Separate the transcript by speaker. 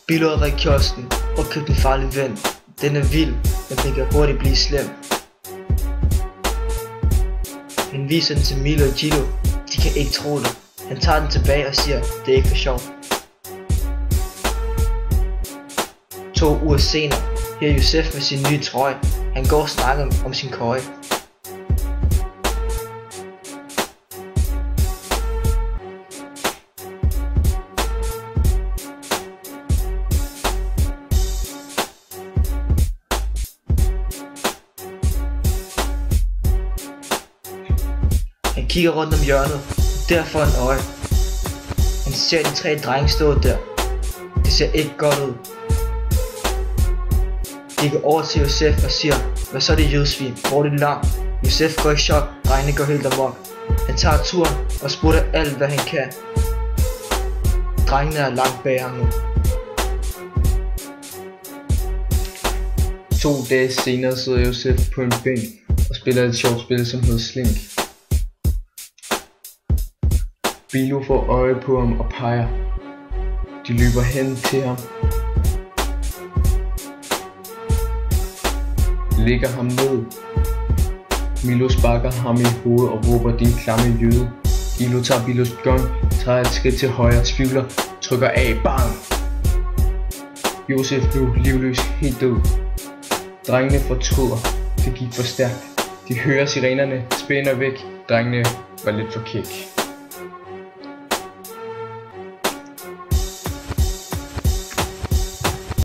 Speaker 1: Billet var i kiosken og købte en farlig ven. Den er vild, men den kan hurtigt blive slem. Han viser den til Milo og Gilo. De kan ikke tro det. Han tager den tilbage og siger, det er ikke for sjov. 2 uger senere, her er Josef med sin nye trøje. Han går og snakker om sin køje. Han kigger rundt om hjørnet, derfor en øje. Han ser de 3 drenge stå der. Det ser ikke godt ud. De går over til Josef og siger, hvad så er det jødsvin, hvor er det lam? Josef går i chok, drengene går helt amok. Han tager turen og spurgte alt hvad han kan. Drengene er langt bag ham nu.
Speaker 2: 2 dage senere sidder Josef på en bænk og spiller et sjovt spil som hedder Slink. Bilo får øje på ham og peger. De løber hen til ham. Lægger ham ned. Milo sparker ham i hovedet og råber, din klamme jøde. Gilo tager Bilos gun, tager et skridt til højre, tvivler, trykker af, bang! Josef blev livløs, helt død. Drengene fortryder, det gik for stærkt. De hører sirenerne, spænder væk. Drengene var lidt for kæk.